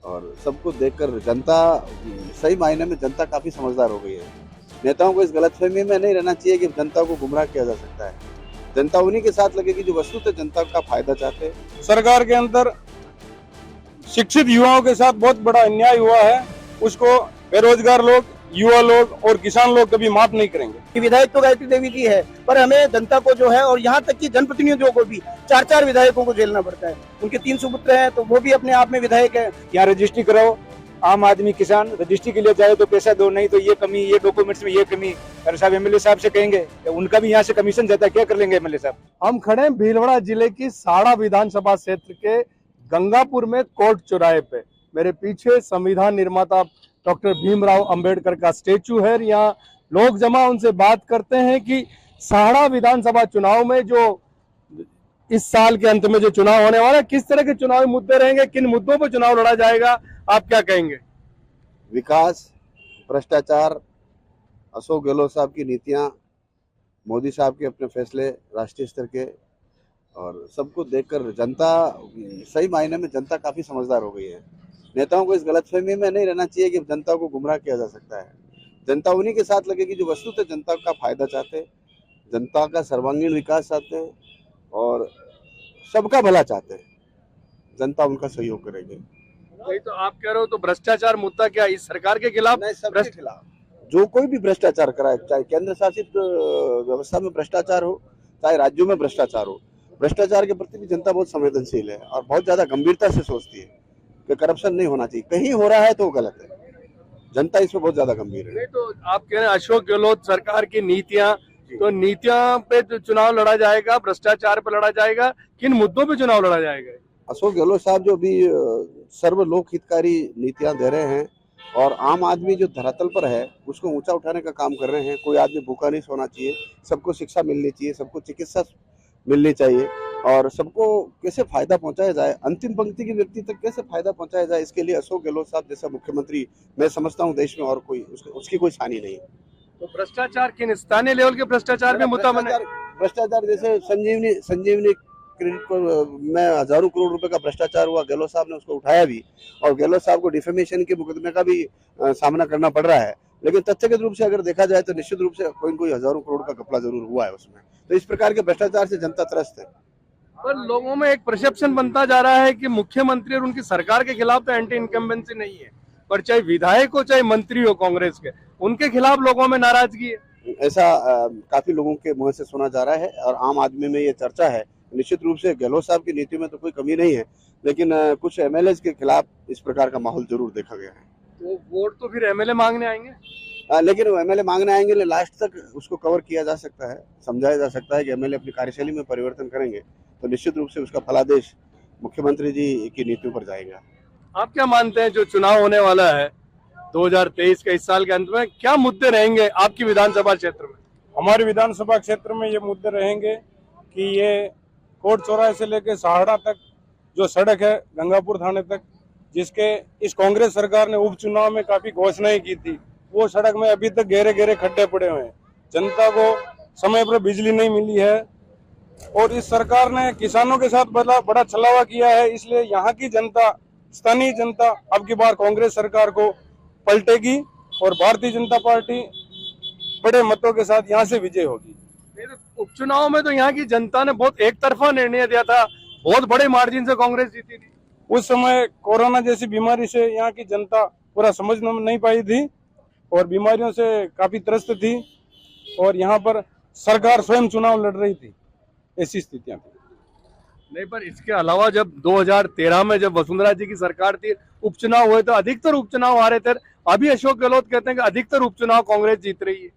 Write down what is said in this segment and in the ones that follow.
और सबको देखकर जनता, सही मायने में जनता काफी समझदार हो गई है। नेताओं को इस गलतफहमी में नहीं रहना चाहिए कि जनता को गुमराह किया जा सकता है। जनता उन्हीं के साथ लगेगी जो वस्तुतः जनता का फायदा चाहते हैं। सरकार के अंदर शिक्षित युवाओं के साथ बहुत बड़ा अन्याय हुआ है, उसको बेरोजगार लोग, युवा लोग और किसान लोग कभी माफ नहीं करेंगे। विधायक तो गायत्री देवी जी है, पर हमें जनता को जो है और यहाँ तक कि जनप्रतिनिधियों को भी 4-4 विधायकों को झेलना पड़ता है। उनके 3 सुपुत्र हैं तो वो भी अपने आप में विधायक है। यहाँ रजिस्ट्री कराओ, आम आदमी किसान रजिस्ट्री के लिए जाए तो पैसा दो, नहीं तो ये कमी, ये डॉक्यूमेंट्स में ये कमी। अरे साहब एमएलए साहब से कहेंगे, उनका भी यहाँ से कमीशन जाता है, क्या कर लेंगे एमएलए साहब। हम खड़े हैं भीलवाड़ा जिले की साड़ा विधानसभा क्षेत्र के गंगापुर में कोर्ट चौराहे पे। मेरे पीछे संविधान निर्माता डॉक्टर भीमराव अंबेडकर का स्टेचू है। यहाँ लोग जमा उनसे बात करते हैं कि साड़ा विधानसभा चुनाव में जो इस साल के अंत में जो चुनाव होने वाला है, किस तरह के चुनावी मुद्दे रहेंगे, किन मुद्दों पर चुनाव लड़ा जाएगा, आप क्या कहेंगे? विकास, भ्रष्टाचार, अशोक गहलोत साहब की नीतियां, मोदी साहब के अपने फैसले राष्ट्रीय स्तर के, और सबको देखकर जनता, सही मायने में जनता काफी समझदार हो गई है। नेताओं को इस गलतफहमी में नहीं रहना चाहिए कि जनता को गुमराह किया जा सकता है। जनता उन्हीं के साथ लगेगी जो वस्तुतः जनता का फायदा चाहते हैं, जनता का सर्वांगीण विकास चाहते हैं और सबका भला चाहते हैं। जनता उनका सहयोग करेगी। नहीं तो आप कह रहे हो तो भ्रष्टाचार मुद्दा क्या इस सरकार के खिलाफ? नहीं, सबके खिलाफ। जो कोई भी भ्रष्टाचार कराए, चाहे केंद्र शासित व्यवस्था में भ्रष्टाचार हो, चाहे राज्यों में भ्रष्टाचार हो, भ्रष्टाचार के प्रति भी जनता बहुत संवेदनशील है और बहुत ज्यादा गंभीरता से सोचती है कि करप्शन नहीं होना चाहिए। कहीं हो रहा है तो गलत है। जनता इसमें बहुत ज्यादा गंभीर है। नहीं तो आप कह रहे हैं अशोक गहलोत सरकार की नीतियां, तो नीतियां पे तो चुनाव लड़ा जाएगा, भ्रष्टाचार पे लड़ा जाएगा, किन मुद्दों पे चुनाव लड़ा जाएगा? अशोक गहलोत साहब जो भी सर्व लोक हितकारी नीतियां दे रहे हैं और आम आदमी जो धरातल पर है उसको ऊंचा उठाने का काम कर रहे हैं। कोई आदमी भूखा नहीं सोना चाहिए, सबको शिक्षा मिलनी चाहिए, सबको चिकित्सा मिलनी चाहिए और सबको कैसे फायदा पहुंचाया जाए, अंतिम पंक्ति के व्यक्ति तक कैसे फायदा पहुंचाया जाए, इसके लिए अशोक गहलोत साहब जैसा मुख्यमंत्री मैं समझता हूं देश में और कोई उसकी कोई सानी नहीं। तो भ्रष्टाचार किन स्थानीय लेवल के भ्रष्टाचार में मुद्दा बने? भ्रष्टाचार जैसे संजीवनी क्रेडिट पर में हजारों करोड़ रुपए का भ्रष्टाचार हुआ, गहलोत साहब ने उसको उठाया भी और गहलोत साहब को डिफेमेशन के मुकदमे का भी सामना करना पड़ रहा है। लेकिन तथ्यगत रूप से अगर देखा जाए तो निश्चित रूप से कोई न कोई हजारों करोड़ का घपला जरूर हुआ है उसमें। तो इस प्रकार के भ्रष्टाचार से जनता त्रस्त है। पर लोगों में एक परसेप्शन बनता जा रहा है कि मुख्यमंत्री और उनकी सरकार के खिलाफ तो एंटी इनकम्बेंसी नहीं है, पर चाहे विधायक हो चाहे मंत्री हो कांग्रेस के, उनके खिलाफ लोगों में नाराजगी है। ऐसा काफी लोगों के मुंह से सुना जा रहा है और आम आदमी में ये चर्चा है। निश्चित रूप से गहलोत साहब की नीति में तो कोई कमी नहीं है, लेकिन कुछ एमएलए के खिलाफ इस प्रकार का माहौल जरूर देखा गया है। तो वोट तो फिर एमएलए मांगने आएंगे? लेकिन वो एमएलए मांगने आएंगे, लास्ट तक उसको कवर किया जा सकता है, समझाया जा सकता है कि एमएलए अपनी कार्यशैली में परिवर्तन करेंगे तो निश्चित रूप से उसका फलादेश मुख्यमंत्री जी की नीतियों पर जाएगा। आप क्या मानते हैं जो चुनाव होने वाला है 2023 के इस साल के अंत में, क्या मुद्दे रहेंगे आपकी विधानसभा क्षेत्र में? हमारे विधानसभा क्षेत्र में ये मुद्दे रहेंगे कि ये कोर्ट चौराहे से लेकर साहड़ा तक जो सड़क है गंगापुर थाने तक, जिसके इस कांग्रेस सरकार ने उपचुनाव में काफी घोषणाएं की थी, वो सड़क में अभी तक गहरे गहरे खड्डे पड़े हुए हैं। जनता को समय पर बिजली नहीं मिली है और इस सरकार ने किसानों के साथ बड़ा छलावा किया है। इसलिए यहाँ की जनता, स्थानीय जनता अब की बार कांग्रेस सरकार को पलटेगी और भारतीय जनता पार्टी बड़े मतों के साथ यहाँ से विजय होगी। उपचुनाव में तो यहाँ की जनता ने बहुत एक तरफा निर्णय दिया था, बहुत बड़े मार्जिन से कांग्रेस जीती थी। उस समय कोरोना जैसी बीमारी से यहाँ की जनता पूरा समझ नहीं पाई थी और बीमारियों से काफी त्रस्त थी और यहाँ पर सरकार स्वयं चुनाव लड़ रही थी, ऐसी स्थितियां थी। नहीं, पर इसके अलावा जब 2013 में जब वसुंधरा जी की सरकार थी, उपचुनाव हुए तो अधिकतर उपचुनाव हारे थे। अभी अशोक गहलोत कहते हैं कि अधिकतर उपचुनाव कांग्रेस जीत रही है।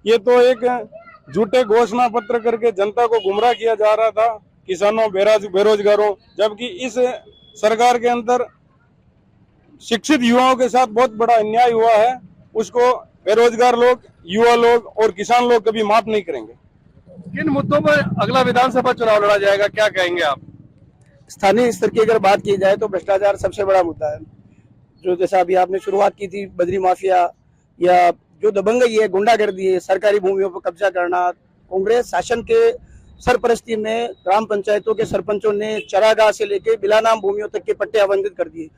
ये तो एक झूठे घोषणा पत्र करके जनता को गुमराह किया जा रहा था, किसानों बेरोजगारों, जबकि इस सरकार के अंदर शिक्षित युवाओं के साथ बहुत बड़ा अन्याय हुआ है, उसको बेरोजगार लोग, युवा लोग और किसान लोग कभी माफ नहीं करेंगे। किन मुद्दों पर अगला विधानसभा चुनाव लड़ा जाएगा, क्या कहेंगे आप? स्थानीय स्तर की अगर बात की जाए तो भ्रष्टाचार सबसे बड़ा मुद्दा है। जो जैसा अभी आपने शुरुआत की थी, बद्री माफिया या जो दबंगई है, गुंडागर्दी है, सरकारी भूमियों पर कब्जा करना, कांग्रेस शासन के सरपरस्ती में ग्राम पंचायतों के सरपंचों ने चरागाह से लेके बिलानाम भूमियों तक के पट्टे आवंटित कर दिए।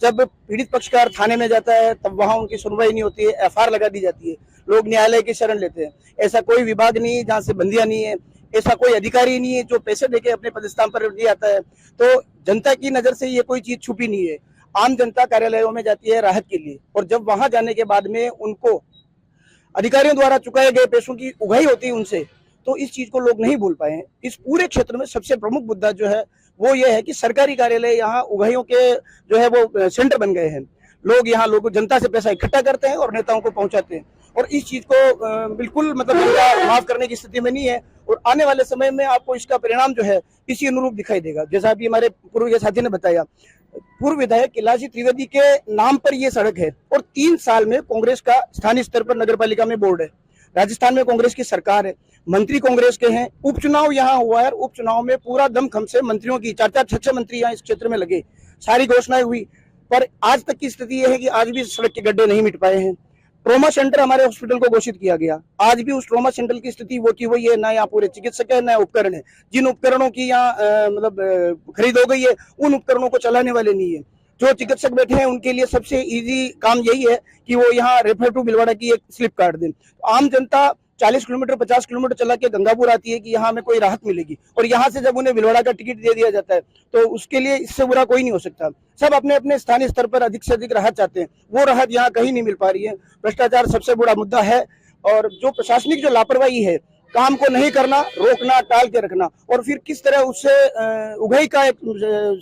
जब पीड़ित पक्षकार थाने में जाता है तब वहां उनकी सुनवाई नहीं होती है, एफआईआर लगा दी जाती है, लोग न्यायालय की शरण लेते हैं। ऐसा कोई विभाग नहीं है जहाँ से बंदियां नहीं है, ऐसा कोई अधिकारी नहीं है जो पैसे देके अपने पदस्थान पर नहीं आता है। तो जनता की नजर से ये कोई चीज छुपी नहीं है। आम जनता कार्यालयों में जाती है राहत के लिए, और जब वहां जाने के बाद में उनको अधिकारियों द्वारा चुकाए गए पैसों की उगाही होती है उनसे, तो इस चीज को लोग नहीं भूल पाए हैं। इस पूरे क्षेत्र में सबसे प्रमुख मुद्दा जो है वो ये है कि सरकारी कार्यालय यहाँ उगाहियों के जो है वो सेंटर बन गए हैं। लोग यहाँ लोगों जनता से पैसा इकट्ठा करते हैं और नेताओं को पहुंचाते हैं, और इस चीज को बिल्कुल मतलब जनता माफ करने की स्थिति में नहीं है। और आने वाले समय में आपको इसका परिणाम जो है इसी अनुरूप दिखाई देगा। जैसा अभी हमारे पूर्व साथी ने बताया, पूर्व विधायक कैलाश त्रिवेदी के नाम पर ये सड़क है, और 3 साल में कांग्रेस का स्थानीय स्तर पर नगर पालिका में बोर्ड है, राजस्थान में कांग्रेस की सरकार है, मंत्री कांग्रेस के हैं, उपचुनाव यहाँ हुआ है, उपचुनाव में पूरा दमखम से मंत्रियों की 4-4, 6-6 मंत्री यहाँ इस क्षेत्र में लगे, सारी घोषणाएं हुई, पर आज तक की स्थिति यह है कि आज भी सड़क के गड्ढे नहीं मिट पाए हैं। ट्रॉमा सेंटर हमारे हॉस्पिटल को घोषित किया गया, आज भी उस ट्रॉमा सेंटर की स्थिति वो की वही है, ना यहाँ पूरे चिकित्सक है ना उपकरण है। जिन उपकरणों की यहाँ मतलब खरीद हो गई है उन उपकरणों को चलाने वाले नहीं है। जो चिकित्सक बैठे हैं उनके लिए सबसे इजी काम यही है कि वो यहाँ रेफर टू भिलवाड़ा की एक स्लिप काट दें। आम जनता 40 किलोमीटर 50 किलोमीटर चला के गंगापुर आती है कि यहाँ हमें कोई राहत मिलेगी, और यहाँ से जब उन्हें भिलवाड़ा का टिकट दे दिया जाता है तो उसके लिए इससे बुरा कोई नहीं हो सकता। सब अपने अपने स्थानीय स्तर पर अधिक से अधिक राहत चाहते हैं, वो राहत यहाँ कहीं नहीं मिल पा रही है। भ्रष्टाचार सबसे बड़ा मुद्दा है, और जो प्रशासनिक जो लापरवाही है, काम को नहीं करना, रोकना, टाल के रखना, और फिर किस तरह उससे उगाही का एक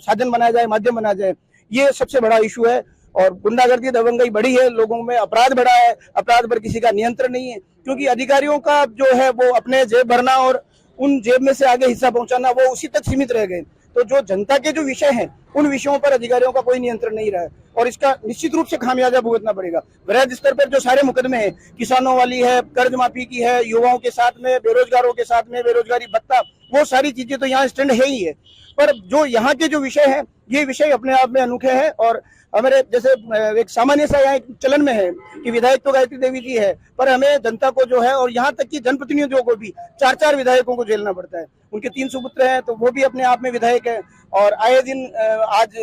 साधन बनाया जाए, माध्यम बनाया जाए, ये सबसे बड़ा इशू है। और गुंडागर्दी दबंगई बढ़ी है, लोगों में अपराध बढ़ा है, अपराध पर किसी का नियंत्रण नहीं है, क्योंकि अधिकारियों का जो है वो अपने जेब भरना और उन जेब में से आगे हिस्सा पहुंचाना वो उसी तक सीमित रह गए। तो जो जनता के जो विषय हैं उन विषयों पर अधिकारियों का कोई नियंत्रण नहीं रहा है, और इसका निश्चित रूप से खामियाजा भुगतना पड़ेगा। वृहद स्तर पर जो सारे मुकदमे हैं, किसानों वाली है, कर्ज माफी की है, युवाओं के साथ में, बेरोजगारों के साथ में, बेरोजगारी भत्ता, वो सारी चीजें तो यहाँ स्टैंड है ही है, पर जो यहाँ के जो विषय हैं ये विषय अपने आप में अनोखे हैं। और हमारे जैसे एक सामान्य सा यहाँ एक चलन में है कि विधायक तो गायत्री देवी जी है, पर हमें जनता को जो है, और यहाँ तक कि जनप्रतिनिधियों को भी 4-4 विधायकों को झेलना पड़ता है। उनके 3 सुपुत्र हैं तो वो भी अपने आप में विधायक है, और आए दिन आज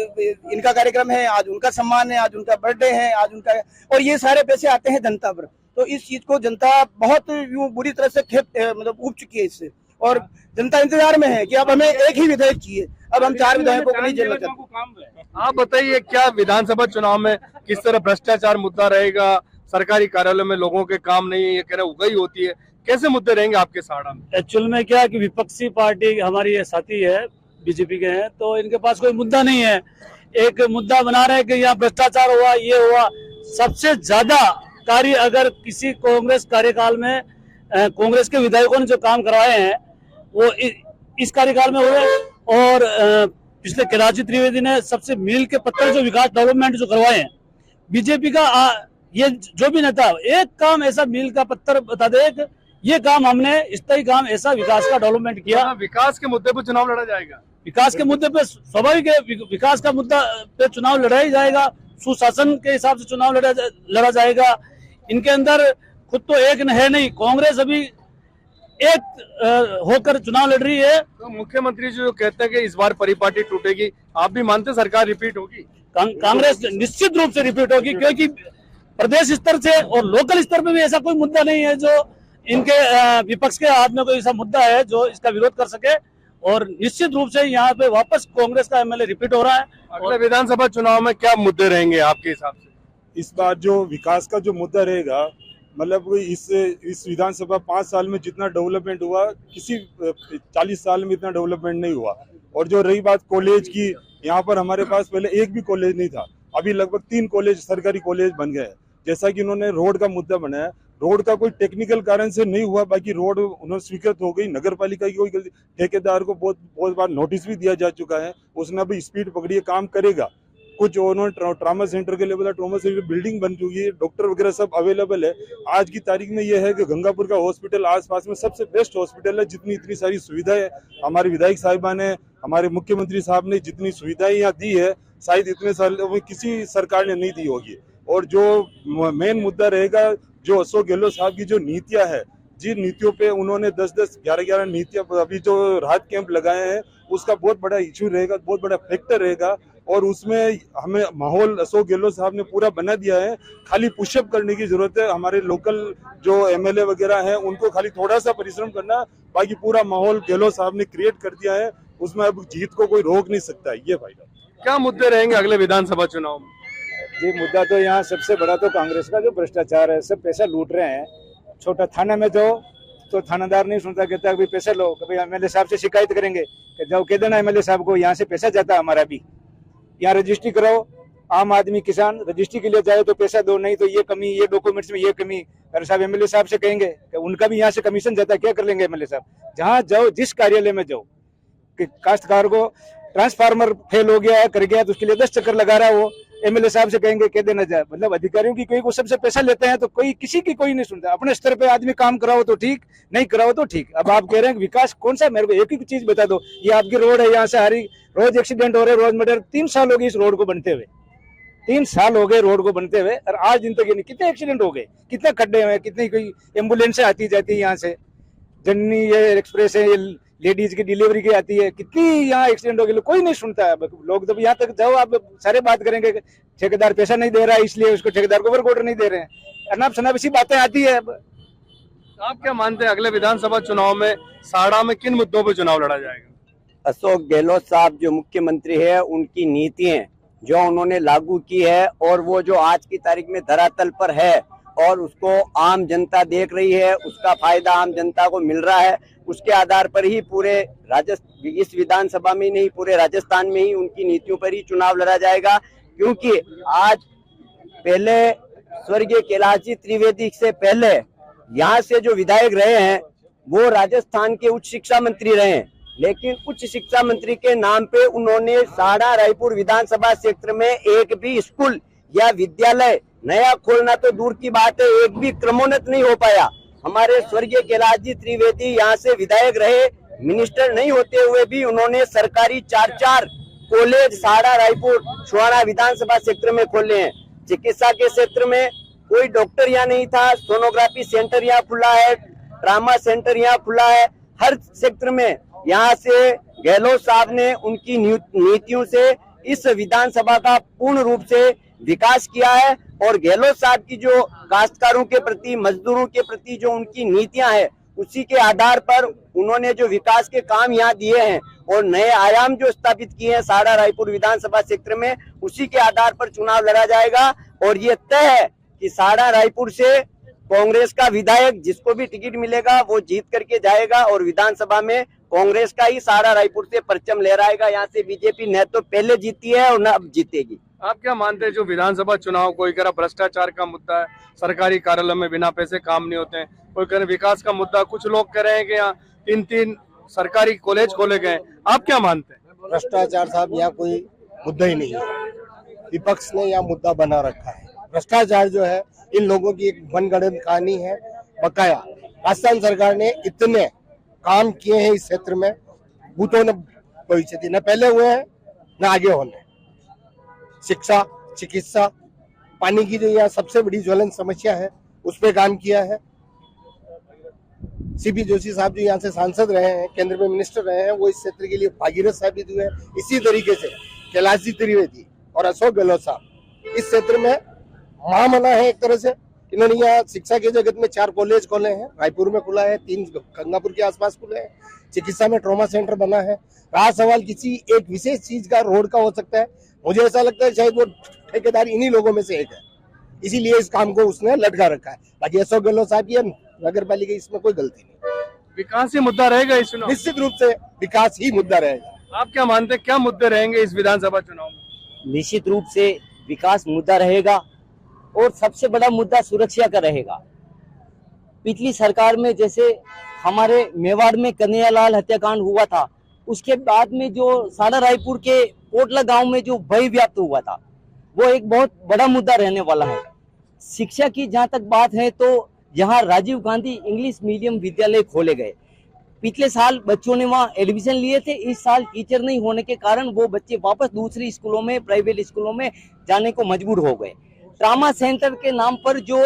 इनका कार्यक्रम है, आज उनका सम्मान है, आज उनका बर्थडे है, आज उनका, और ये सारे पैसे आते हैं जनता पर। तो इस चीज को जनता बहुत यूं बुरी तरह से मतलब ऊब चुकी है इससे, और जनता इंतजार में है कि अब हमें एक ही विधायक चाहिए, अब हम 4 विधायकों को नहीं झेलना चाहते। आप बताइए, क्या विधानसभा चुनाव में किस तरह भ्रष्टाचार मुद्दा रहेगा? सरकारी कार्यालय में लोगों के काम नहीं है, ये कह रहे उगाही होती है, कैसे मुद्दे रहेंगे आपके सहाड़ा में? एक्चुअल में क्या है कि विपक्षी पार्टी हमारी ये साथी है, बीजेपी के हैं, तो इनके पास कोई मुद्दा नहीं है। एक मुद्दा बना रहे हैं कि यहाँ भ्रष्टाचार हुआ, ये हुआ। सबसे ज्यादा कार्य अगर किसी कांग्रेस कार्यकाल में कांग्रेस के विधायकों ने जो काम करवाए हैं वो इस कार्यकाल में हुए, और पिछले कैलाश त्रिवेदी ने सबसे मील के पत्थर जो विकास डेवलपमेंट जो करवाए हैं। बीजेपी का ये जो भी नेता एक काम ऐसा मील का पत्थर बता दे, ये काम हमने स्थायी काम ऐसा विकास का डेवलपमेंट किया। विकास के मुद्दे पर चुनाव लड़ा जाएगा, विकास के मुद्दे पे स्वाभाविक है, विकास का मुद्दा पे चुनाव लड़ा ही जाएगा, सुशासन के हिसाब से चुनाव लड़ा जाएगा। इनके अंदर खुद तो एक है नहीं, कांग्रेस अभी एक होकर चुनाव लड़ रही है। तो मुख्यमंत्री जो कहते हैं कि इस बार परिपाटी टूटेगी, आप भी मानते सरकार रिपीट होगी? कांग्रेस निश्चित रूप से रिपीट होगी, क्योंकि प्रदेश स्तर से और लोकल स्तर पे भी ऐसा कोई मुद्दा नहीं है जो इनके विपक्ष के हाथ में कोई ऐसा मुद्दा है जो इसका विरोध कर सके, और निश्चित रूप से यहाँ पे वापस कांग्रेस का एमएलए रिपीट हो रहा है। अगले विधानसभा चुनाव में क्या मुद्दे रहेंगे आपके हिसाब से? इस बार जो विकास का जो मुद्दा रहेगा, मतलब इस विधानसभा 5 साल में जितना डेवलपमेंट हुआ किसी 40 साल में इतना डेवलपमेंट नहीं हुआ। और जो रही बात कॉलेज की, यहाँ पर हमारे पास पहले एक भी कॉलेज नहीं था, अभी लगभग 3 कॉलेज सरकारी कॉलेज बन गए। जैसा कि उन्होंने रोड का मुद्दा बनाया, रोड का कोई टेक्निकल कारण से नहीं हुआ, बाकी रोड उन्होंने स्वीकृत हो गई, नगर पालिका की कोई गलती, ठेकेदार को बहुत बार नोटिस भी दिया जा चुका है, उसने अभी स्पीड पकड़ी है, काम करेगा। कुछ उन्होंने ट्रामा सेंटर के लिए बोला, ट्रामा सेंटर बिल्डिंग बन चुकी है, डॉक्टर वगैरह सब अवेलेबल है। आज की तारीख में यह है कि गंगापुर का हॉस्पिटल आसपास में सबसे बेस्ट हॉस्पिटल है, जितनी इतनी सारी सुविधाएं हमारे विधायक साहिबा ने, हमारे मुख्यमंत्री साहब ने जितनी सुविधाएं यहाँ दी है, शायद इतने सालों में किसी सरकार ने नहीं दी होगी। और जो मेन मुद्दा रहेगा, जो अशोक गहलोत साहब की जो नीतियां है, जिन नीतियों पे उन्होंने 10-10, 11-11 नीतियां अभी जो राहत कैंप लगाए हैं, उसका बहुत बड़ा इशू रहेगा, बहुत बड़ा फैक्टर रहेगा। और उसमें हमें माहौल अशोक गहलोत साहब ने पूरा बना दिया है। खाली पुशअप करने की जरूरत है। हमारे लोकल जो एमएलए वगैरह हैं उनको खाली थोड़ा सा परिश्रम करना, बाकी पूरा माहौल गहलोत साहब ने क्रिएट कर दिया है। उसमें अब जीत को कोई रोक नहीं सकता है। ये फायदा। क्या मुद्दे रहेंगे अगले विधानसभा चुनाव में? जी, मुद्दा तो यहाँ सबसे बड़ा तो कांग्रेस का जो भ्रष्टाचार है, सब पैसा लूट रहे हैं। छोटा थाना में जाओ तो थानादार नहीं सुनता, कहता है पैसा लो, कभी एमएलए साहब से शिकायत करेंगे, जाओ कह देना एमएलए साहब को यहाँ से पैसा जाता है हमारा भी, यहाँ रजिस्ट्री कराओ। आम आदमी किसान रजिस्ट्री के लिए जाए तो पैसा दो, नहीं तो ये कमी, ये डॉक्यूमेंट्स में ये कमी। अरे साहब एमएलए साहब से कहेंगे कि उनका भी यहाँ से कमीशन जाता है, क्या कर लेंगे एमएलए साहब? जहाँ जाओ, जिस कार्यालय में जाओ, कि काश्तकार को ट्रांसफार्मर फेल हो गया है, कर गया तो उसके लिए 10 चक्कर लगा रहा है, वो एमएलए साहब से कहेंगे कह देना जाए। मतलब अधिकारियों की कोई को सबसे पैसा लेते हैं तो कोई किसी की कोई नहीं सुनता। अपने स्तर पे आदमी काम कराओ तो ठीक, नहीं कराओ तो ठीक। अब आप कह रहे हैं विकास कौन सा? मेरे को एक ही चीज बता दो, ये आपकी रोड है, यहाँ से हरी रोज एक्सीडेंट हो रहे, रोज मर्डर। 3 साल हो गए इस रोड को बनते हुए, 3 साल हो गए रोड को बनते हुए, और आज दिन तक ये नहीं। कितने एक्सीडेंट हो गए, कितने खड्डे हुए, कितनी कोई एम्बुलेंस आती जाती है यहाँ से, जननी ये एक्सप्रेस है, ये लेडीज की डिलीवरी की आती है, कितनी यहाँ एक्सीडेंट हो गए, कोई नहीं सुनता है। लोग तो यहाँ तक जाओ, आप सारे बात करेंगे ठेकेदार पैसा नहीं दे रहा है इसलिए उसको ठेकेदार को ओवर नहीं दे रहे हैं, अनाप शनाप इसी बातें आती है। आप क्या मानते हैं अगले विधानसभा चुनाव में साड़ा में किन मुद्दों पर चुनाव लड़ा जाएगा? अशोक गहलोत साहब जो मुख्यमंत्री है, उनकी नीतियां जो उन्होंने लागू की है और वो जो आज की तारीख में धरातल पर है और उसको आम जनता देख रही है, उसका फायदा आम जनता को मिल रहा है, उसके आधार पर ही पूरे इस विधानसभा में नहीं, पूरे राजस्थान में ही उनकी नीतियों पर ही चुनाव लड़ा जाएगा। क्योंकि आज पहले स्वर्गीय कैलाश जी त्रिवेदी से पहले यहाँ से जो विधायक रहे हैं वो राजस्थान के उच्च शिक्षा मंत्री रहे हैं, लेकिन उच्च शिक्षा मंत्री के नाम पे उन्होंने साड़ा रायपुर विधानसभा क्षेत्र में एक भी स्कूल या विद्यालय नया खोलना तो दूर की बात है, एक भी क्रमोन्नत नहीं हो पाया। हमारे स्वर्गीय कैलाश जी त्रिवेदी यहाँ से विधायक रहे, मिनिस्टर नहीं होते हुए भी उन्होंने सरकारी 4 कॉलेज साड़ा रायपुर छुआड़ा विधानसभा क्षेत्र में खोले हैं। चिकित्सा के क्षेत्र में कोई डॉक्टर यहाँ नहीं था, सोनोग्राफी सेंटर यहाँ खुला है, ट्रामा सेंटर यहाँ खुला है, हर क्षेत्र में यहाँ से गहलोत साहब ने उनकी नीतियों से इस विधानसभा का पूर्ण रूप से विकास किया है। और गहलोत साहब की जो काश्तकारों के प्रति, मजदूरों के प्रति जो उनकी नीतियां हैं, उसी के आधार पर उन्होंने जो विकास के काम यहाँ दिए हैं और नए आयाम जो स्थापित किए हैं साड़ा रायपुर विधानसभा क्षेत्र में, उसी के आधार पर चुनाव लड़ा जाएगा। और ये तय है कि साड़ा रायपुर से कांग्रेस का विधायक जिसको भी टिकट मिलेगा वो जीत करके जाएगा और विधानसभा में कांग्रेस का ही साड़ा रायपुर से परचम लहराएगा। यहाँ से बीजेपी न तो पहले जीती है और न अब जीतेगी। आप क्या मानते हैं जो विधानसभा चुनाव, कोई कह रहा भ्रष्टाचार का मुद्दा है, सरकारी कार्यालय में बिना पैसे काम नहीं होते हैं, कोई कह रहे विकास का मुद्दा, कुछ लोग कह रहे हैं कि यहाँ 3 सरकारी कॉलेज खोले गए, आप क्या मानते हैं? भ्रष्टाचार साहब यहाँ कोई मुद्दा ही नहीं है, विपक्ष ने यहाँ मुद्दा बना रखा है। भ्रष्टाचार जो है इन लोगों की एक मनगढ़ंत कहानी है। बकाया राजस्थान सरकार ने इतने काम किए हैं इस क्षेत्र में, भूतों ने भविष्य थी, न पहले हुए हैं न आगे होने। शिक्षा, चिकित्सा, पानी की जो यहाँ सबसे बड़ी ज्वलंत समस्या है उस पर काम किया है। सीपी जोशी साहब जो यहाँ से सांसद रहे हैं, केंद्र में मिनिस्टर रहे हैं, वो इस क्षेत्र के लिए भागीरथ साबित हुए हैं। इसी तरीके से कैलाश जी त्रिवेदी और अशोक गहलोत साहब इस क्षेत्र में महामना है एक तरह से। इन्होंने यहाँ शिक्षा के जगत में 4 कॉलेज खोले हैं, रायपुर में खुला है, 3 गंगापुर के आसपास खुले हैं, चिकित्सा में ट्रॉमा सेंटर बना है। रहा सवाल किसी एक विशेष चीज का, रोड का हो सकता है, मुझे ऐसा लगता है शायद वो ठेकेदार इन्हीं लोगों में से एक है, इसीलिए इस काम को उसने लटका रखा है। बाकी अशोक गहलोत साहब की नगर पालिका इसमें कोई गलती नहीं। विकास ही मुद्दा रहेगा इस चुनाव? निश्चित रूप से विकास ही मुद्दा रहेगा। आप क्या मानते हैं क्या मुद्दे रहेंगे इस विधानसभा चुनाव में? निश्चित रूप से विकास मुद्दा रहेगा और सबसे बड़ा मुद्दा सुरक्षा का रहेगा। पिछली सरकार में जैसे हमारे मेवाड़ में कन्हैयालाल हत्याकांड हुआ था, उसके बाद में जो साड़ा रायपुर के कोटला गांव में जो भय व्याप्त हुआ था, वो एक बहुत बड़ा मुद्दा रहने वाला है। शिक्षा की जहां तक बात है तो यहाँ राजीव गांधी इंग्लिश मीडियम विद्यालय खोले गए। पिछले साल बच्चों ने वहाँ एडमिशन लिए थे, इस साल टीचर नहीं होने के कारण वो बच्चे वापस दूसरी स्कूलों में, प्राइवेट स्कूलों में जाने को मजबूर हो गए। ट्रामा सेंटर के नाम पर जो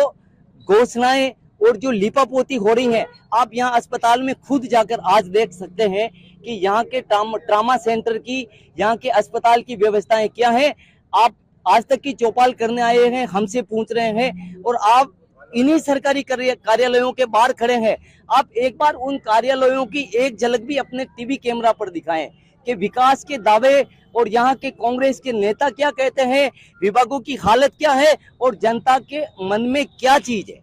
घोषणाएं और जो लीपापोती हो रही है, आप यहाँ अस्पताल में खुद जाकर आज देख सकते हैं कि यहाँ के ट्रामा सेंटर की, यहाँ के अस्पताल की व्यवस्थाएं क्या है। आप आज तक की चौपाल करने आए हैं, हमसे पूछ रहे हैं, और आप इन्हीं सरकारी कार्यालयों के बाहर खड़े हैं। आप एक बार उन कार्यालयों की एक झलक भी अपने टीवी कैमरा पर दिखाएं कि विकास के दावे और यहाँ के कांग्रेस के नेता क्या कहते हैं, विभागों की हालत क्या है और जनता के मन में क्या चीज है।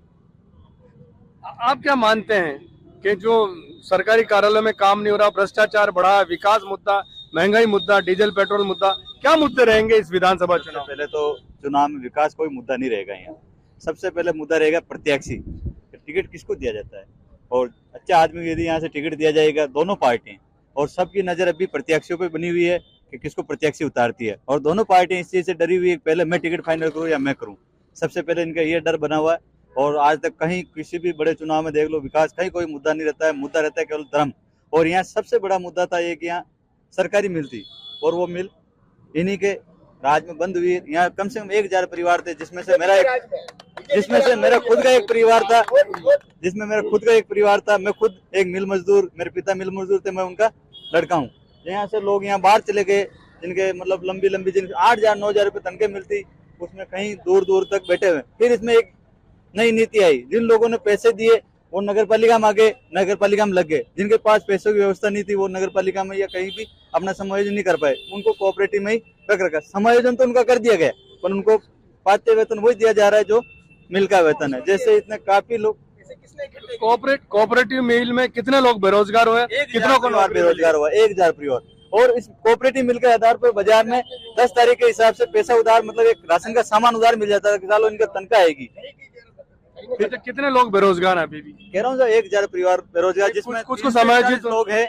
आप क्या मानते हैं कि जो सरकारी कार्यालयों में काम नहीं हो रहा, भ्रष्टाचार बढ़ा, विकास मुद्दा, महंगाई मुद्दा, डीजल पेट्रोल मुद्दा, क्या मुद्दे रहेंगे इस विधानसभा चुनाव? पहले तो चुनाव में विकास कोई मुद्दा नहीं रहेगा यहाँ। सबसे पहले मुद्दा रहेगा प्रत्याशी, टिकट किसको दिया जाता है, और अच्छा आदमी यदि यहाँ से टिकट दिया जाएगा, दोनों पार्टियां, और सबकी नजर अभी प्रत्याशियों पे बनी हुई है कि किसको प्रत्याशी उतारती है, और दोनों पार्टियां इस चीज से डरी हुई है पहले मैं टिकट फाइनल करूं या मैं करूं। सबसे पहले इनका ये डर बना हुआ है, और आज तक कहीं किसी भी बड़े चुनाव में देख लो, विकास कहीं कोई मुद्दा नहीं रहता है, मुद्दा रहता है केवल धर्म। और यहाँ सबसे बड़ा मुद्दा था ये कि यहाँ सरकारी मिल थी, और वो मिल इन्हीं के राज में बंद हुई। यहाँ कम से कम 1000 परिवार थे, जिसमें से मेरा खुद का एक परिवार था, मैं खुद एक मिल मजदूर, मेरे पिता मिल मजदूर थे, मैं उनका लड़का हूँ। यहाँ से लोग यहाँ बाहर चले गए, जिनके मतलब लंबी जिनके 8000 9000 रुपए तनख्वाह मिलती, उसमें कहीं दूर दूर तक बैठे हुए। फिर इसमें एक नई नीति आई, जिन लोगों ने पैसे दिए वो नगर पालिका में आ गए, नगर पालिका में लग गए। जिनके पास पैसों की व्यवस्था नहीं थी वो नगर पालिका में या कहीं भी अपना समायोजन नहीं कर पाए, उनको कोऑपरेटिव में ही रख रखा। समायोजन तो उनका कर दिया गया, पर उनको पाते वेतन वही दिया जा रहा है जो मिल का वेतन है। जैसे इतने काफी लोग कोऑपरेटिव मिल में कितने लोग बेरोजगार हुए, कितनों को बेरोजगार हुआ, 1000 परिवार। और इस कोऑपरेटिव मिल के आधार पर बाजार में 10 तारीख के हिसाब से पैसा उधार, मतलब एक राशन का सामान उधार मिल जाता है कि सालों इनका तनख्वाह आएगी। फिर कितने लोग बेरोजगार हैं अभी भी? कह रहा हूँ 1000 परिवार बेरोजगार, जिसमें कुछ समायोजित लोग हैं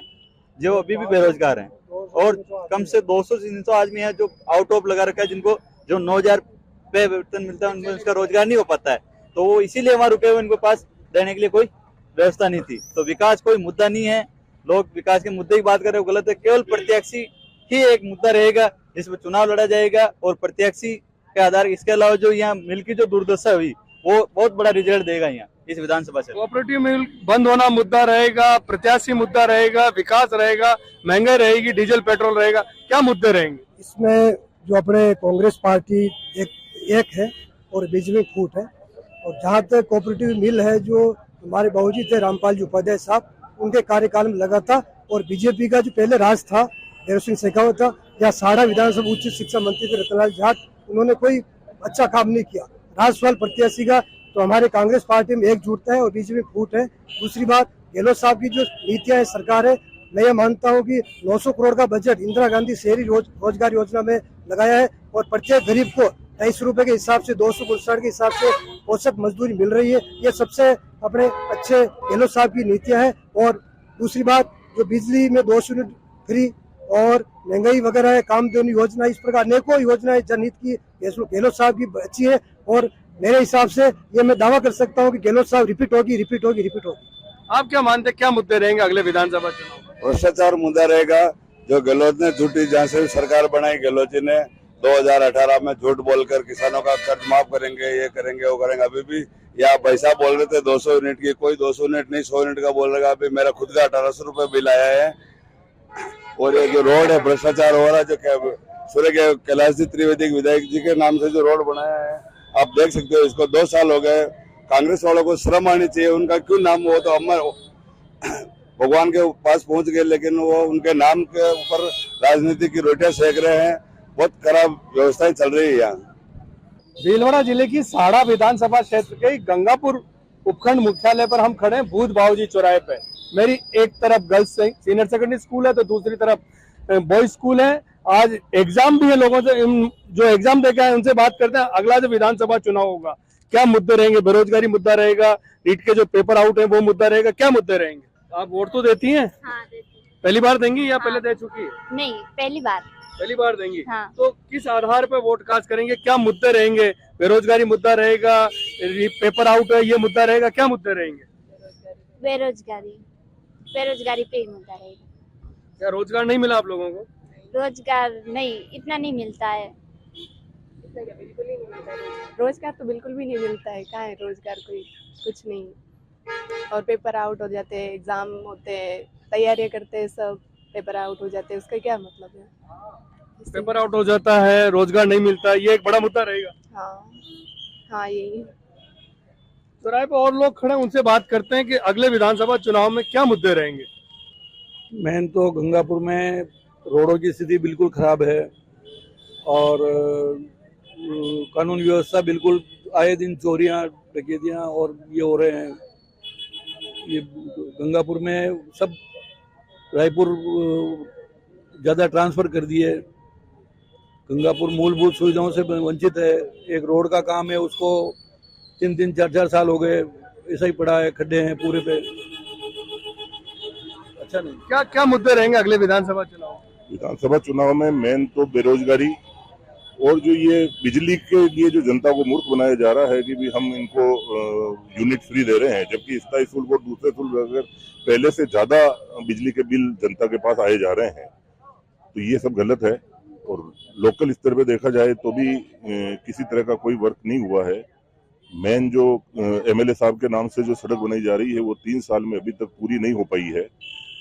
जो अभी भी बेरोजगार हैं, और कम से 200-300 आदमी है जो आउट ऑफ लगा रखा है, जिनको जो 9000 पे वेतन मिलता है उनमें उसका रोजगार नहीं हो पाता है। तो वो इसीलिए वहाँ रुके हुए, उनको पास देने के लिए कोई व्यवस्था नहीं थी। तो विकास कोई मुद्दा नहीं है, लोग विकास के मुद्दे की बात कर रहे हो, गलत है। केवल प्रत्याशी ही एक मुद्दा रहेगा जिसमें चुनाव लड़ा जाएगा, और प्रत्याशी के आधार। इसके अलावा जो यहाँ मिल की जो दुर्दशा हुई वो बहुत बड़ा रिजल्ट देगा यहाँ इस विधानसभा से। कोऑपरेटिव मिल बंद होना मुद्दा रहेगा, प्रत्याशी मुद्दा रहेगा, विकास रहेगा, महंगाई रहेगी, डीजल पेट्रोल रहेगा, क्या मुद्दे रहेंगे इसमें? जो अपने कांग्रेस पार्टी एक है और बीजेपी फूट है, और जहाँ तक कोऑपरेटिव मिल है, जो हमारे बाबूजी थे रामपाल जी उपाध्याय साहब, उनके कार्यकाल में लगा था। और बीजेपी का जो पहले राज था देव सिंह शेखावत था, या साड़ा विधानसभा उच्च शिक्षा मंत्री थे रतनलाल जाट, उन्होंने कोई अच्छा काम नहीं किया। राजपाल प्रत्याशी का तो हमारे कांग्रेस पार्टी में एकजुटता है और बीजेपी फूट है। दूसरी बात, गहलोत साहब की जो नीतियां है सरकार है, मैं ये मानता हूँ कि 900 करोड़ का बजट इंदिरा गांधी शहरी रोजगार योजना में लगाया है, और प्रत्येक गरीब को 250 रुपए के हिसाब से 259 के हिसाब से औसत मजदूरी मिल रही है। ये सबसे अपने अच्छे गहलोत साहब की नीतियां हैं। और दूसरी बात, जो बिजली में 2 यूनिट फ्री और महंगाई वगैरह है, कामधेनु योजना, इस प्रकार अनेकों योजनाएं जनहित की गहलोत साहब की अच्छी है। और मेरे हिसाब से ये मैं दावा कर सकता हूँ कि गहलोत साहब रिपीट होगी। आप क्या मानते हैं, क्या मुद्दे रहेंगे अगले विधानसभा चुनाव? भ्रष्टाचार मुद्दा रहेगा। जो गहलोत ने झूठी, जहाँ से सरकार बनाई गहलोत जी ने 2018 में झूठ बोलकर किसानों का कर्ज माफ करेंगे, ये करेंगे, वो करेंगे। अभी भी यहाँ पैसा बोल रहे थे 200 यूनिट की, कोई 200 यूनिट नहीं 100 यूनिट का बोल रहा है। अभी मेरा खुद का 1800 रुपए बिल आया है। और ये जो रोड है, भ्रष्टाचार हो रहा है, जो सूर्य कैलाश जी त्रिवेदी विधायक जी के नाम से जो रोड बनाया है, आप देख सकते हो। इसको 2 साल हो गए। कांग्रेस वालों को शर्म आनी चाहिए। उनका क्यों नाम, वो तो अमर भगवान के पास पहुंच गए, लेकिन वो उनके नाम के ऊपर राजनीति की रोटियां सेक रहे हैं। बहुत खराब व्यवस्थाएं चल रही है यहाँ। भीलवाड़ा जिले की साड़ा विधानसभा क्षेत्र के गंगापुर उपखंड मुख्यालय पर हम खड़े हैं, भूत बाबूजी चौराहे पे। मेरी एक तरफ गर्ल्स सीनियर सेकेंडरी स्कूल है तो दूसरी तरफ बॉयज स्कूल है। आज एग्जाम भी है, लोगों से जो एग्जाम देके आए उनसे बात करते हैं। अगला जो विधानसभा चुनाव होगा, क्या मुद्दे रहेंगे? बेरोजगारी मुद्दा रहेगा, नीट के जो पेपर आउट है वो मुद्दा रहेगा, क्या मुद्दे रहेंगे? आप वोट तो देती हैं? हाँ, देती। पहली बार देंगी या पहले दे चुकी है? नहीं, पहली बार देंगी। हाँ। तो किस आधार पर वोट कास्ट करेंगे? क्या मुद्दे रहेंगे? बेरोजगारी मुद्दा रहेगा, पेपर आउट है ये मुद्दा रहेगा, क्या मुद्दे रहेंगे? बेरोजगारी पे ही मुद्दा रहेगा। क्या रोजगार नहीं मिला आप लोगों को? रोजगार नहीं, इतना नहीं मिलता है। रोजगार तो बिल्कुल भी नहीं मिलता है। कहाँ है रोजगार? कोई कुछ नहीं। और पेपर आउट हो जाते हैं, एग्जाम होते हैं, तैयारियां करते हैं, सब पेपर आउट हो जाते हैं, उसका क्या मतलब है? पेपर आउट हो जाता है, रोजगार नहीं मिलता, ये एक बड़ा मुद्दा रहेगा। हाँ हाँ, यही। चौराहे पे और लोग खड़े हैं, उनसे बात करते हैं कि अगले विधानसभा चुनाव में क्या मुद्दे रहेंगे। मेन तो गंगापुर में रोडों की स्थिति बिल्कुल खराब है और कानून व्यवस्था बिल्कुल, आए दिन चोरियां डकैतियां और ये हो रहे हैं। ये गंगापुर में सब रायपुर ज़्यादा ट्रांसफर कर दिए। गंगापुर मूलभूत सुविधाओं से वंचित है। एक रोड का काम है, उसको 3-3, 4-4 साल हो गए, ऐसा ही पड़ा है, खड्डे हैं पूरे पे, अच्छा नहीं। क्या क्या मुद्दे रहेंगे अगले विधानसभा चुनाव? विधानसभा चुनाव में मेन तो बेरोजगारी और जो ये बिजली के लिए जो जनता को मूर्ख बनाया जा रहा है कि भी हम इनको यूनिट फ्री दे रहे हैं, जबकि स्थायी शुल्क और दूसरे शुल्क अगर पहले से ज्यादा बिजली के बिल जनता के पास आए जा रहे हैं, तो ये सब गलत है। और लोकल स्तर पे देखा जाए तो भी किसी तरह का कोई वर्क नहीं हुआ है। मेन जो एमएलए साहब के नाम से जो सड़क बनाई जा रही है वो 3 साल में अभी तक पूरी नहीं हो पाई है।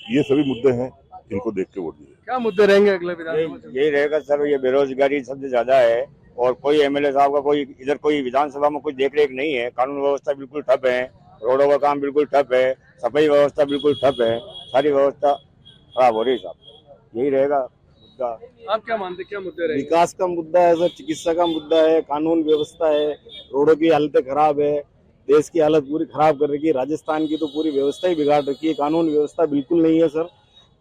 ये सभी मुद्दे हैं, इनको देख के वोट दीजिए। क्या मुद्दे रहेंगे अगले विधानसभा? यही रहेगा सर, ये बेरोजगारी सबसे ज्यादा है और कोई एमएलए साहब का कोई इधर कोई विधानसभा में कोई देख रेख नहीं है। कानून व्यवस्था बिल्कुल ठप है, रोडों का काम बिल्कुल ठप है, सफाई व्यवस्था बिल्कुल ठप है, सारी व्यवस्था खराब हो रही है साहब। यही रहेगा मुद्दा। आप क्या मानते, क्या मुद्दे रहेंगे? विकास का मुद्दा है सर, चिकित्सा का मुद्दा है, कानून व्यवस्था है, रोडों की हालतें खराब है, देश की हालत पूरी खराब कर रखी है। राजस्थान की तो पूरी व्यवस्था ही बिगाड़ रखी है, कानून व्यवस्था बिल्कुल नहीं है सर।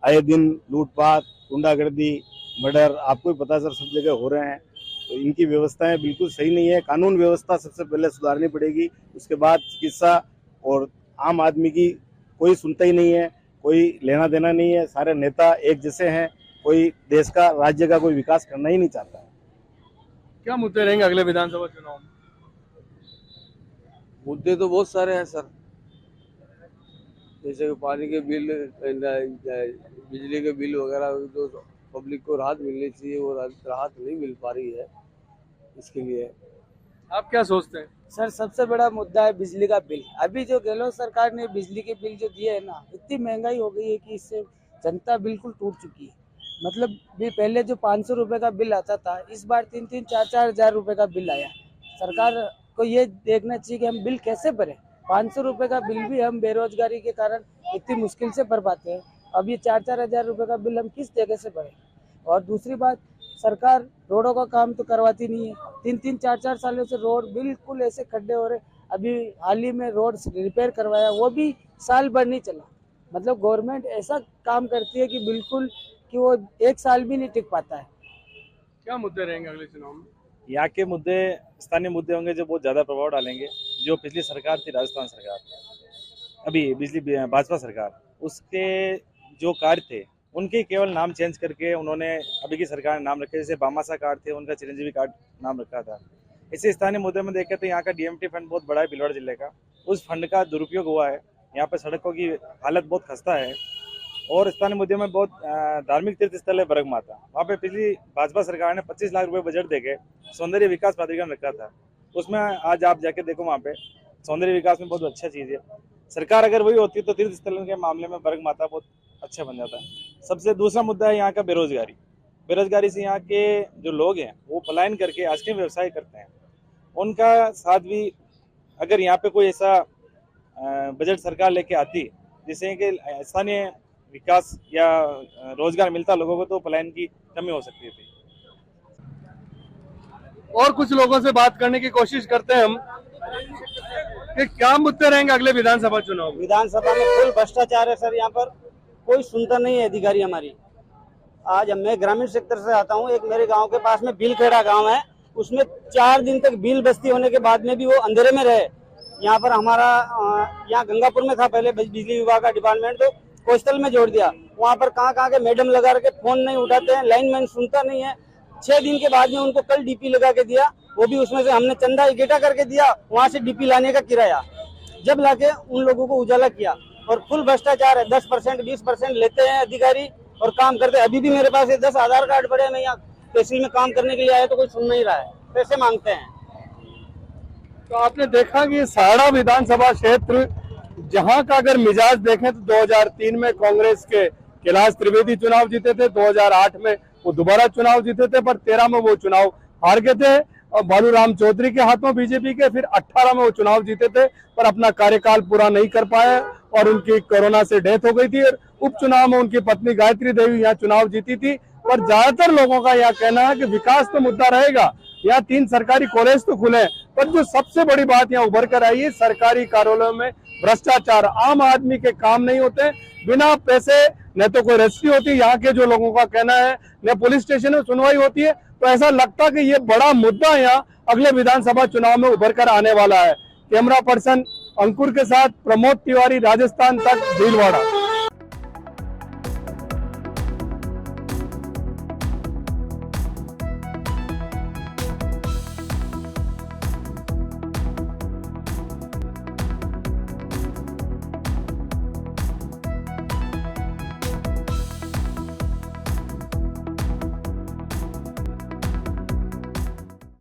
आए दिन लूटपाट, गुंडागर्दी, मर्डर, आपको भी पता है सर, सब जगह हो रहे हैं। तो इनकी व्यवस्थाएं बिल्कुल सही नहीं है। कानून व्यवस्था सबसे पहले सुधारनी पड़ेगी, उसके बाद चिकित्सा। और आम आदमी की कोई सुनता ही नहीं है, कोई लेना देना नहीं है, सारे नेता एक जैसे हैं, कोई देश का, राज्य का कोई विकास करना ही नहीं चाहता है। क्या मुद्दे रहेंगे अगले विधानसभा चुनाव में? मुद्दे तो बहुत सारे हैं सर, जैसे कि पानी के बिल, बिजली के बिल वगैरह, जो पब्लिक को राहत मिलनी चाहिए वो राहत नहीं मिल पा रही है। इसके लिए आप क्या सोचते हैं? सर सबसे बड़ा मुद्दा है बिजली का बिल। अभी जो गहलोत सरकार ने बिजली के बिल जो दिए है ना, इतनी महंगाई हो गई है कि इससे जनता बिल्कुल टूट चुकी है। मतलब भी पहले जो 500 रुपए का बिल आता था, इस बार 3-3, 4-4 हजार रुपए का बिल आया। सरकार को ये देखना चाहिए कि हम बिल कैसे भरें। 500 रुपए का बिल भी हम बेरोजगारी के कारण इतनी मुश्किल से भर पाते हैं, अब ये 4-4 हजार रुपए का बिल हम किस जगह से भरें। और दूसरी बात, सरकार रोडों का काम तो करवाती नहीं है। 3-3, 4-4 सालों से रोड बिल्कुल ऐसे खड्डे हो रहे। अभी हाल ही में रोड रिपेयर करवाया, वो भी साल भर नहीं चला। मतलब गवर्नमेंट ऐसा काम करती है कि बिल्कुल कि वो 1 साल भी नहीं टिक पाता है। क्या मुद्दे रहेंगे अगले चुनाव में? यहाँ के मुद्दे स्थानीय मुद्दे होंगे जो बहुत ज़्यादा प्रभाव डालेंगे। जो पिछली सरकार थी, राजस्थान सरकार, अभी बिजली भाजपा सरकार, उसके जो कार्य थे उनके केवल नाम चेंज करके उन्होंने अभी की सरकार ने नाम रखे। जैसे बामासा कार्ड थे, उनका चिरंजीवी कार्ड नाम रखा था। इसी स्थानीय मुद्दे में देखें तो यहाँ का डीएमटी फंड बहुत बड़ा है भीलवाड़ा जिले का, उस फंड का दुरुपयोग हुआ है। यहाँ पे सड़कों की हालत बहुत खस्ता है। और स्थानीय मुद्दे में बहुत धार्मिक तीर्थ स्थल है बरग माता, वहाँ पे पिछली भाजपा सरकार ने 25 लाख रुपए बजट देके सौंदर्य विकास प्राधिकरण रखा था। उसमें आज आप जाके देखो, वहाँ पे सौंदर्य विकास में बहुत अच्छा चीज़ है। सरकार अगर वही होती तो तीर्थ स्थल के मामले में बरग माता बहुत अच्छा बन जाता है। सबसे दूसरा मुद्दा है यहाँ का बेरोजगारी। बेरोजगारी से यहाँ के जो लोग हैं वो पलायन करके आजकल व्यवसाय करते हैं। उनका साथ भी अगर यहाँ पे कोई ऐसा बजट सरकार लेके आती जिससे कि स्थानीय विकास या रोजगार मिलता लोगों को, तो पलायन की कमी हो सकती थी। और कुछ लोगों से बात करने की कोशिश करते हैं हम कि क्या मुद्दे रहेंगे अगले विधानसभा चुनाव में। विधानसभा में फुल भ्रष्टाचार है सर, यहाँ पर कोई सुनता नहीं है अधिकारी हमारी। आज मैं ग्रामीण क्षेत्र से आता हूँ, एक मेरे गांव के पास में बिलखेड़ा गांव है, उसमें 4 दिन तक बिल बस्ती होने के बाद में भी वो अंधेरे में रहे। यहाँ पर हमारा यहाँ गंगापुर में था पहले बिजली विभाग का डिपार्टमेंट, तो कोस्टल में जोड़ दिया। वहाँ पर कहाँ के मैडम लगा के फोन नहीं उठाते हैं, लाइनमैन सुनता नहीं है। 6 दिन के बाद में उनको कल डीपी लगा के दिया, वो भी उसमें से हमने चंदा इकट्ठा करके दिया, वहाँ से डीपी लाने का किराया जब लाके उन लोगों को उजाला किया। और फुल भ्रष्टाचार है, 10%, 20% लेते हैं अधिकारी और काम करते हैं। अभी भी मेरे पास 10 आधार कार्ड पड़े हैं, मैं यहाँ तहसील में काम करने के लिए आया तो कोई सुन नहीं रहा है, पैसे मांगते हैं। तो आपने देखा कि साड़ा विधानसभा क्षेत्र जहां का अगर मिजाज देखें तो 2003 में कांग्रेस के कैलाश त्रिवेदी चुनाव जीते थे, 2008 में वो दोबारा चुनाव जीते थे, पर 13 में वो चुनाव हार गए थे और बालूराम चौधरी के हाथों बीजेपी के। फिर 18 में वो चुनाव जीते थे पर अपना कार्यकाल पूरा नहीं कर पाए और उनकी कोरोना से डेथ हो गई थी। और उपचुनाव में उनकी पत्नी गायत्री देवी यहाँ चुनाव जीती थी। पर ज्यादातर लोगों का यह कहना है कि विकास तो मुद्दा रहेगा, यहाँ 3 सरकारी कॉलेज तो खुले, पर जो सबसे बड़ी बात यहाँ उभर कर आई है सरकारी कार्यालयों में भ्रष्टाचार। आम आदमी के काम नहीं होते, बिना पैसे न तो कोई रजिस्ट्री होती, यहाँ के जो लोगों का कहना है न पुलिस स्टेशन में सुनवाई होती है। तो ऐसा लगता कि ये बड़ा मुद्दा यहाँ अगले विधानसभा चुनाव में उभर कर आने वाला है। कैमरा पर्सन अंकुर के साथ प्रमोद तिवारी, राजस्थान तक, भीलवाड़ा।